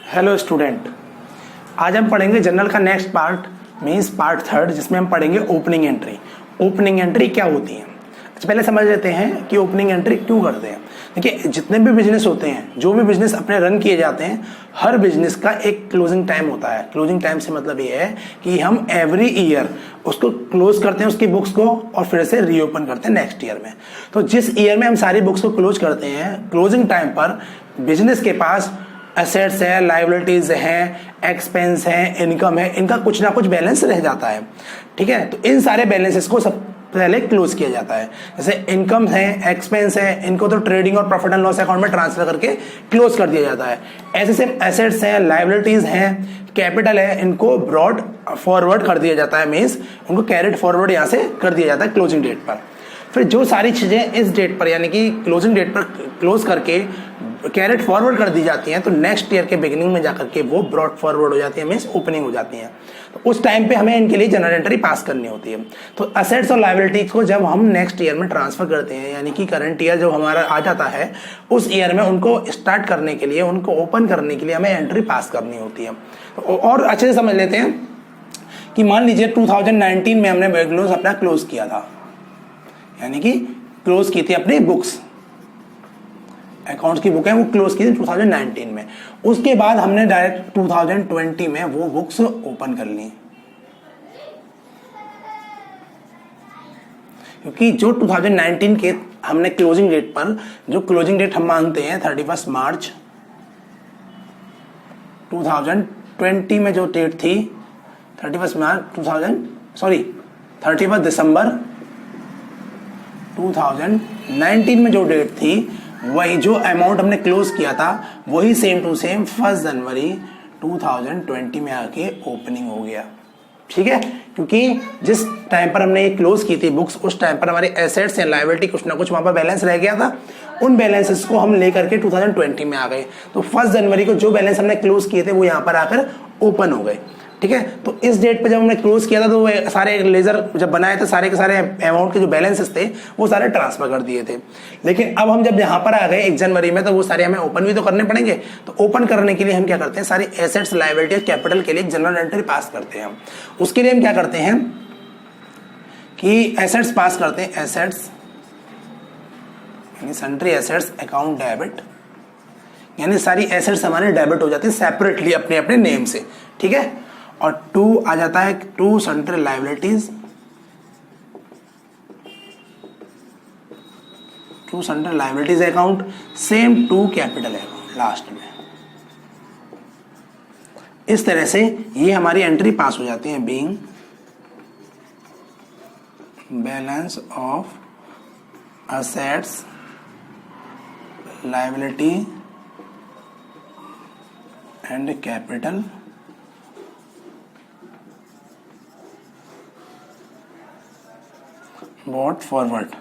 Hello student, आज हम पढ़ेंगे जनरल का next part means part third, जिसमें हम पढ़ेंगे ओपनिंग एंट्री। ओपनिंग एंट्री क्या होती है, अच्छा पहले समझ लेते हैं कि ओपनिंग एंट्री क्यों करते हैं। देखिए, जितने भी बिजनेस होते हैं, जो भी बिजनेस अपने रन किए जाते हैं, हर बिजनेस का एक क्लोजिंग टाइम होता है। क्लोजिंग टाइम से मतलब ये है कि हम एवरी ईयर उसको क्लोज करते हैं, उसकी बुक्स को, और फिर से रीओपन करते हैं नेक्स्ट ईयर में। तो जिस ईयर में हम सारी बुक्स को क्लोज करते हैं, क्लोजिंग टाइम पर बिजनेस के पास एसेट्स है, लाइबिलिटीज हैं, एक्सपेंस है, इनकम है, इनका कुछ ना कुछ बैलेंस रह जाता है। ठीक है, तो इन सारे बैलेंसेस को सब पहले क्लोज किया जाता है। जैसे इनकम है, एक्सपेंस है, इनको तो ट्रेडिंग और प्रॉफिट एंड लॉस अकाउंट में ट्रांसफर करके क्लोज कर दिया जाता है। ऐसे सेम एसेट्स हैं, लाइबिलिटीज हैं, कैपिटल है, इनको ब्रॉड फॉरवर्ड कर दिया जाता है, मीन्स उनको कैरिड फॉरवर्ड यहाँ से कर दिया जाता है क्लोजिंग डेट पर। फिर जो सारी चीजें इस डेट पर यानी कि क्लोजिंग डेट पर क्लोज करके कैरेट फॉरवर्ड कर दी जाती हैं, तो नेक्स्ट ईयर के बिगिनिंग में जाकर के वो ब्रॉड फॉरवर्ड हो जाती है, मींस ओपनिंग हो जाती हैं। तो उस टाइम पे हमें इनके लिए जनरल एंट्री पास करनी होती है। तो असेट्स और लायबिलिटीज को जब हम नेक्स्ट ईयर में ट्रांसफर करते हैं, यानी कि करंट ईयर जब हमारा आ जाता है, उस ईयर में उनको स्टार्ट करने के लिए, उनको ओपन करने के लिए हमें एंट्री पास करनी होती है। और अच्छे से समझ लेते हैं कि मान लीजिए 2019 में हमने बैंक लोन अपना क्लोज किया था, यानी कि क्लोज की थी अपनी बुक्स, अकाउंट्स की बुक है वो क्लोज की थी 2019 में। उसके बाद हमने डायरेक्ट 2020 में वो बुक्स ओपन कर ली, क्योंकि जो 2019 के हमने क्लोजिंग डेट पर, जो क्लोजिंग डेट हम मानते हैं 31 मार्च 2020 में जो डेट थी 31 दिसंबर 2019 में जो डेट थी, वही जो अमाउंट हमने क्लोज किया था वही सेम टू सेम 1 जनवरी 2020 में आके ओपनिंग हो गया। ठीक है, क्योंकि जिस टाइम पर हमने ये क्लोज की थी बुक्स, उस टाइम पर हमारे एसेट्स एंड लायबिलिटी कुछ ना कुछ वहां पर बैलेंस रह गया था। उन बैलेंसेस को हम लेकर के 2020 में आ गए, तो 1 जनवरी को जो बैलेंस हमने क्लोज किए थे वो यहाँ पर आकर ओपन हो गए। ठीक है, तो इस डेट पे जब हमने क्लोज किया था तो वो सारे लेजर जब बनाए थे, सारे के सारे अमाउंट के जो बैलेंसेस थे वो सारे ट्रांसफर कर दिए थे। लेकिन अब हम जब यहाँ पर आ गए 1 जनवरी में, तो वो सारे हमें ओपन भी तो करने पड़ेंगे। तो ओपन करने के लिए हम क्या करते हैं, सारी एसेट्स, लायबिलिटी, कैपिटल के लिए जनरल एंट्री पास करते हैं। उसके लिए हम क्या करते हैं कि एसेट्स पास करते हैं, एसेट्स यानी सन्ड्री एसेट्स अकाउंट डेबिट, यानी सारी एसेट्स हमारे डेबिट हो जाती है सेपरेटली अपने अपने नेम से। ठीक है, और 2 आ जाता है, 2 sundry liabilities, 2 sundry liabilities account, same 2 capital account last में। इस तरह से ये हमारी एंट्री पास हो जाती है, being balance of assets, liability and capital brought forward।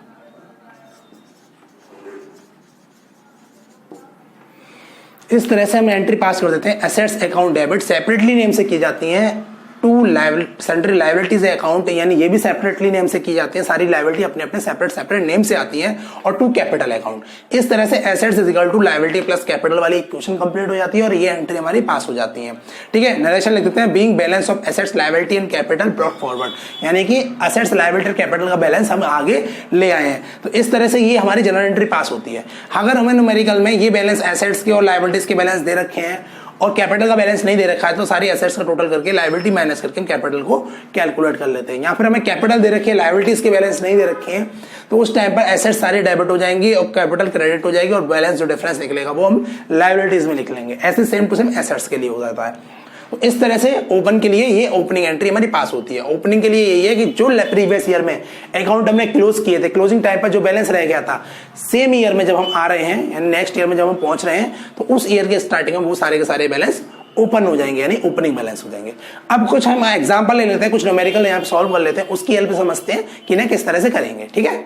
इस तरह से हम एंट्री पास कर देते हैं। Assets account debit separately name से की जाती हैं, 2 सन्ड्री लायबिलिटीज अकाउंट, यानी ये भी सेपरेटली नेम से की जाती है, सारी लायबिलिटी अपने अपने सेपरेट नेम से आती है, और 2 कैपिटल अकाउंट। इस तरह से assets is equal to liability plus capital वाली इक्वेशन कंप्लीट हो जाती है, और ये एंट्री हमारी पास हो जाती है। ठीक है, नरेशन लिख देते हैं, being balance of assets, liability and capital brought forward, यानी कि एसेट्स, लायबिलिटी और कैपिटल का बैलेंस हम आगे ले आए हैं। तो इस तरह से ये हमारी जनरल एंट्री पास होती है। अगर हमें न्यूमेरिकल में ये बैलेंस एसेट्स के और लायबिलिटीज के बैलेंस दे रखे हैं और कैपिटल का बैलेंस नहीं दे रखा है, तो सारी एसेट्स का टोटल करके लायबिलिटी माइनस करके हम कैपिटल को कैलकुलेट कर लेते हैं। या फिर हमें कैपिटल दे रखी है, लायबिलिटीज के बैलेंस नहीं दे रखे हैं, तो उस टाइम पर एसेट्स सारी डेबिट हो जाएंगी और कैपिटल क्रेडिट हो जाएगी, और बैलेंस जो डिफरेंस निकलेगा वो हम लायबिलिटीज में लिख लेंगे। ऐसे सेम टू सेम एसेट्स के लिए हो जाता है। तो इस तरह से ओपन के लिए ये ओपनिंग एंट्री हमारी पास होती है। ओपनिंग के लिए यही है कि जो प्रीवियस ईयर में अकाउंट हमने क्लोज किए थे, क्लोजिंग टाइम पर जो बैलेंस रह गया था, सेम ईयर में जब हम आ रहे हैं, यानी नेक्स्ट ईयर में जब हम पहुंच रहे हैं, तो उस ईयर के स्टार्टिंग में वो सारे के सारे बैलेंस ओपन हो जाएंगे, यानी ओपनिंग बैलेंस हो जाएंगे। अब कुछ हम एग्जांपल ले लेते हैं, कुछ न्यूमेरिकल यहाँ पे सॉल्व कर लेते हैं, उसकी हेल्प से समझते हैं कि ना किस तरह से करेंगे। ठीक है,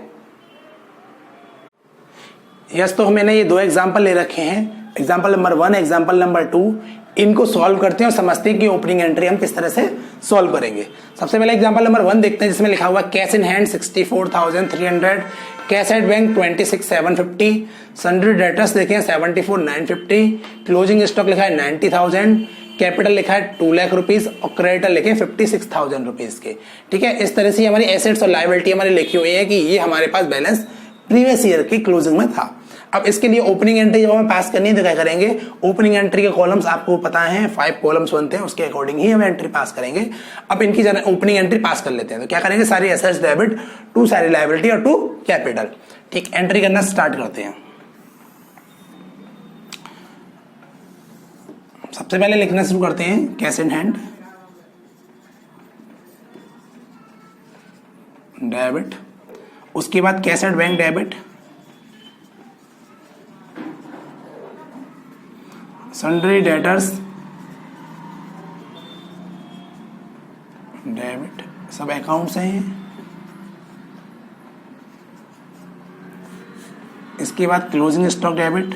यस, तो मैंने ये 2 एग्जांपल ले रखे हैं। एग्जाम्पल नंबर 1, एग्जाम्पल नंबर 2, इनको सॉल्व करते हैं और समझते हैं कि ओपनिंग एंट्री हम किस तरह से सॉल्व करेंगे। सबसे पहले एग्जाम्पल नंबर 1 देखते हैं, जिसमें लिखा हुआ cash in hand 64,300, cash at bank 26,750, sundry debtors देखें 74,950, क्लोजिंग स्टॉक लिखा है 90,000, कैपिटल लिखा है 2 लाख रुपीज और क्रेडिटर लिखे 56,000 रुपीज के। ठीक है, इस तरह से हमारी एसेट्स और लायबिलिटी हमारी लिखी हुई है कि ये हमारे पास बैलेंस प्रीवियस ईयर की क्लोजिंग में था। अब इसके लिए ओपनिंग एंट्री जब हमें पास करनी है तो क्या करेंगे, ओपनिंग एंट्री के कॉलम्स आपको पता है 5 कॉलम्स बनते हैं, उसके अकॉर्डिंग ही हम एंट्री पास करेंगे। अब इनकी ओपनिंग एंट्री पास कर लेते हैं, तो क्या करेंगे, सारी एसेट्स डेबिट, टू सारी लायबिलिटी और टू कैपिटल। ठीक, एंट्री करना स्टार्ट करते हैं। सबसे पहले लिखना शुरू करते हैं कैश इन हैंड डेबिट, उसके बाद cash at bank debit, sundry debtors debit, सब अकाउंट्स हैं। इसके बाद क्लोजिंग स्टॉक डेबिट,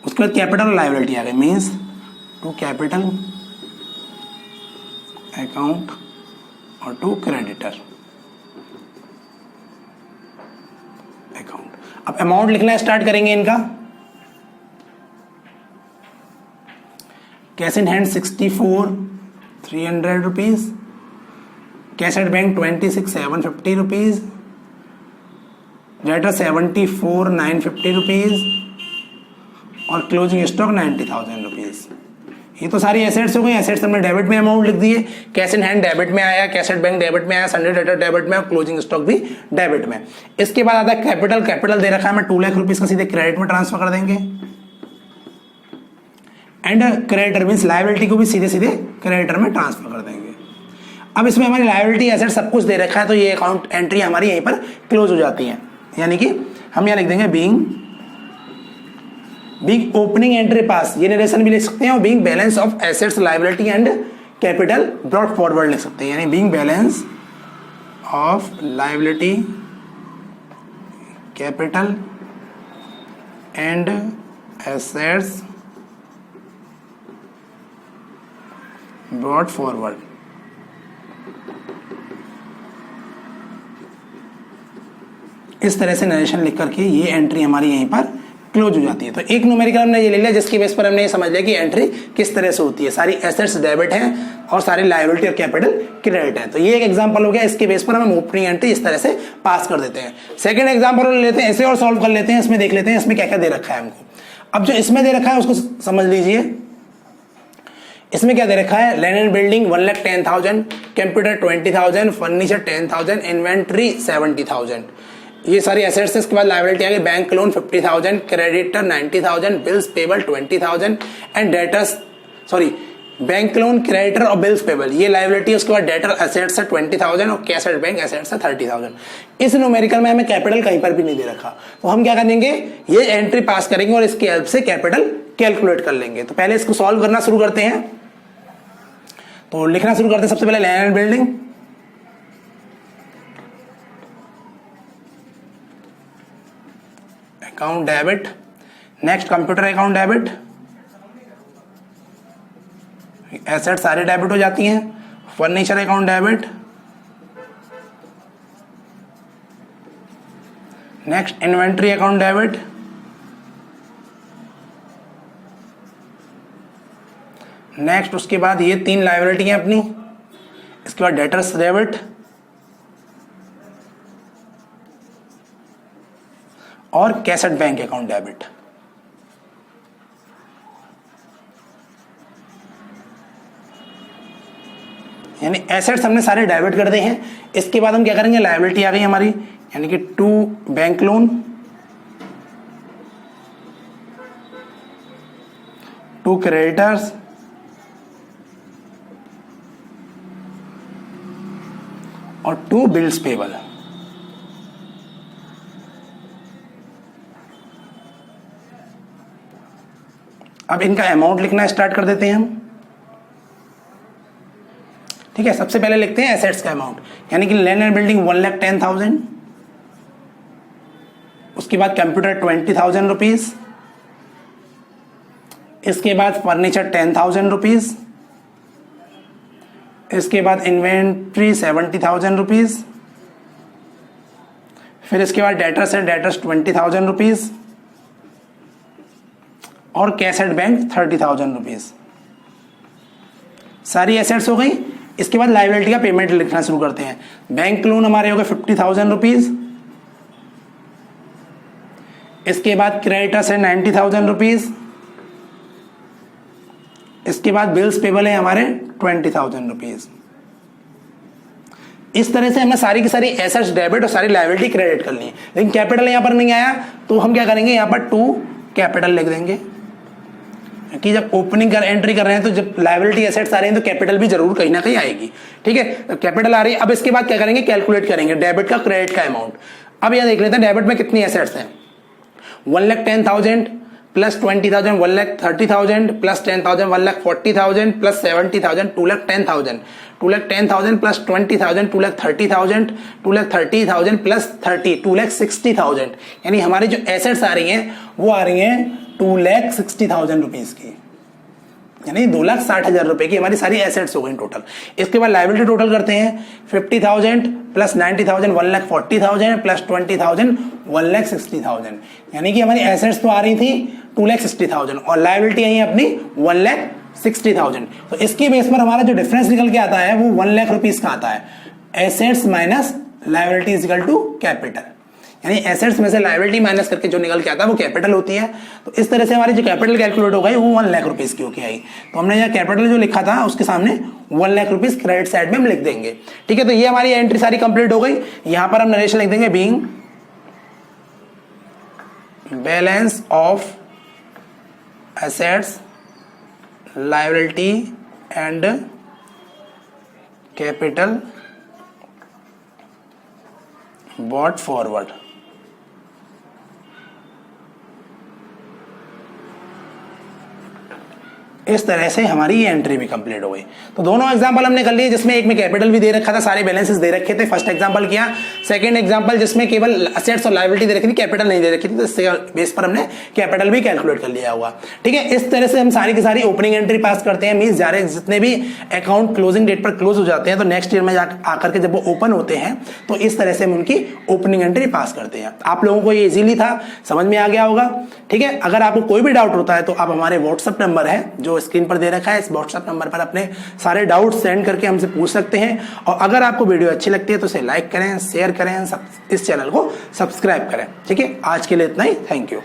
उसके बाद कैपिटल और लायबिलिटी आ गई, मीन्स टू कैपिटल अकाउंट और टू क्रेडिटर अकाउंट। अब अमाउंट लिखना स्टार्ट करेंगे इनका। Cash in hand 64,300 rupees, cash at bank 26,750 rupees, debtor 74,950 rupees और क्लोजिंग स्टॉक 90,000 रुपीज। ये तो सारी एसेट्स हो गई। एसेट्स हमने डेबिट में अमाउंट लिख दिए, कैश इन हैंड डेबिट में आया, कैश एट बैंक डेबिट में आया, सन्ड्री डेटर डेबिट में और क्लोजिंग स्टॉक भी डेबिट में। इसके बाद आता है कैपिटल। कैपिटल दे रखा है हमें 2 लाख रुपीज का, सीधे क्रेडिट में ट्रांसफर कर देंगे। एंड क्रेडिटर मीन्स लायबिलिटी को भी सीधे सीधे क्रेडिटर में ट्रांसफर कर देंगे। अब इसमें हमारी लायबिलिटी एसेट सब कुछ दे रखा है, तो ये अकाउंट एंट्री हमारी यहीं पर क्लोज हो जाती है। यानी कि हम यहाँ लिख देंगे बीइंग ओपनिंग एंट्री पास, ये नरेशन भी लिख सकते हैं, और being balance of assets liability and capital brought forward लिख सकते हैं। यानी being balance of liability capital and assets brought forward. इस तरह से नरेशन लिख करके ये एंट्री हमारी यहीं पर क्लोज हो जाती है। तो एक न्यूमेरिकल हमने ये ले लिया, जिसकी बेस पर हमने ये समझ लिया कि एंट्री किस तरह से होती है। सारी एसेट्स डेबिट हैं और सारी लायबिलिटी और कैपिटल क्रेडिट है। तो ये एक एग्जांपल हो गया, इसके बेस पर हम ओपनिंग एंट्री इस तरह से पास कर देते हैं। सेकंड एग्जांपल ले लेते हैं, ऐसे और सॉल्व कर लेते हैं। इसमें देख लेते हैं इसमें क्या क्या दे रखा है हमको। अब जो इसमें दे रखा है उसको समझ लीजिए। इसमें क्या दे रखा है, land and building 1,10,000, computer 20,000, furniture 10,000, inventory 70,000। ये सारी एसेट्स है। इसके बाद लायबिलिटी आ गई, bank loan 50,000, creditor 90,000, bills payable 20,000 and debtors, sorry bank loan, creditor और बिल्स पेबल ये लायबिलिटी। उसके बाद डेटर एसेट्स है 20,000 और कैश एट बैंक एसेट्स है 30,000। इस न्यूमेरिकल में हमें कैपिटल कहीं पर भी नहीं दे रखा, तो हम क्या करेंगे, ये एंट्री पास करेंगे और इसकी हेल्प से कैपिटल कैलकुलेट कर लेंगे। तो पहले इसको सॉल्व करना शुरू करते हैं। तो लिखना शुरू करते हैं। सबसे पहले land and building, account debit, next computer account debit, asset सारे डेबिट हो जाती हैं। Furniture account debit, next inventory account debit, next उसके बाद ये 3 लायबिलिटी हैं अपनी। इसके बाद डेटर्स डेबिट और cash at bank account debit. यानी एसेट्स हमने सारे डेबिट कर दिए हैं। इसके बाद हम क्या करेंगे, लायबिलिटी आ गई हमारी, यानी कि 2 बैंक लोन, 2 क्रेडिटर्स और 2 बिल्स पेबल। अब इनका अमाउंट लिखना स्टार्ट कर देते हैं हम। ठीक है, सबसे पहले लिखते हैं एसेट्स का अमाउंट, यानी कि लैंड एंड बिल्डिंग 1,10,000, उसके बाद कंप्यूटर 20,000 रुपीज, इसके बाद फर्नीचर 10,000 रुपीज, इसके बाद इन्वेंट्री 70,000 रुपीज, फिर इसके बाद डेटर्स है, डेटर्स 20,000 रुपीज और कैश एट बैंक 30,000 रुपीज। सारी एसेट्स हो गई। इसके बाद लायबिलिटी का पेमेंट लिखना शुरू करते हैं। बैंक लोन हमारे हो गए 50,000 रुपीज, इसके बाद क्रेडिटर्स है 90,000 रुपीज, इसके बाद बिल्स पेबल है हमारे 20,000 रुपीज। इस तरह से हमने सारी की सारी एसेट्स डेबिट और सारी लायबिलिटी क्रेडिट कर ली। लेकिन कैपिटल यहां पर नहीं आया तो हम क्या करेंगे, यहां पर टू कैपिटल लिख देंगे कि जब ओपनिंग कर एंट्री कर रहे हैं तो जब लायबिलिटी एसेट्स आ रही हैं तो कैपिटल भी जरूर कहीं ना कहीं आएगी। ठीक है, कैपिटल आ रही है। अब इसके बाद क्या करेंगे, कैलकुलेट करेंगे डेबिट का क्रेडिट का अमाउंट। अब यह देख लेते हैं डेबिट में कितनी एसेट्स हैं। 1,10,000 plus 20,000 1,30,000 plus 10,000 1,40,000 plus 70,000 2,10,000 2,10,000 plus 20,000 2,30,000 2,30,000 plus 30 2,60,000। यानी हमारी जो एसेट्स आ रही हैं वो आ रही हैं 2,60,000 रुपीज की, यानी 2,60,000 रुपए की हमारी सारी एसेट्स हो गई टोटल। इसके बाद लायबिलिटी टोटल करते हैं 50,000 प्लस 90,000 1,40,000 प्लस 20,000 1,60,000। यानी कि हमारी एसेट्स तो आ रही थी 2,60,000 और लायबिलिटी आई है अपनी 1,60,000। तो इसकी बेस पर हमारा जो डिफरेंस निकल के आता है वो 1,00,000 रुपीज का आता है। Assets minus liability is equal to capital, यानी एसेट्स में से लायबिलिटी माइनस करके जो निकल के आता है वो कैपिटल होती है। तो इस तरह से हमारी जो कैपिटल कैलकुलेट हो गई वो 1,00,000 रुपीज की होके आई। तो हमने यहाँ कैपिटल जो लिखा था उसके सामने 1,00,000 रुपीज क्रेडिट साइड में हम लिख देंगे। ठीक है, तो ये हमारी एंट्री सारी कंप्लीट हो गई। यहां पर हम नरेशन लिख देंगे being balance of assets liability and capital brought forward। इस तरह से हमारी ये एंट्री भी कंप्लीट हो गई। तो दोनों एग्जांपल हमने कर लिए जिसमें एक में कैपिटल भी दे रखा था, सारे बैलेंसेस दे रखे थे। फर्स्ट एग्जांपल किया। सेकंड एग्जांपल जिसमें केवल एसेट्स और लायबिलिटी दे रखी थी, कैपिटल नहीं दे रखी थी, तो इससे बेस पर हमने कैपिटल भी कैलकुलेट कर लिया हुआ। ठीक है, इस तरह से हम सारी की सारी ओपनिंग एंट्री पास करते हैं। मींस जितने भी अकाउंट क्लोजिंग डेट पर क्लोज हो जाते हैं तो नेक्स्ट ईयर में आकर के जब वो ओपन होते हैं तो इस तरह से हम उनकी ओपनिंग एंट्री पास करते हैं। आप लोगों को ये इजीली था, समझ में आ गया होगा। ठीक है, अगर आपको कोई भी डाउट होता है तो आप हमारे व्हाट्सएप नंबर है जो स्क्रीन पर दे रखा है, इस व्हाट्सएप नंबर पर अपने सारे डाउट्स सेंड करके हमसे पूछ सकते हैं। और अगर आपको वीडियो अच्छी लगती है तो इसे लाइक करें, शेयर करें, इस चैनल को सब्सक्राइब करें। ठीक है, आज के लिए इतना ही। Thank you.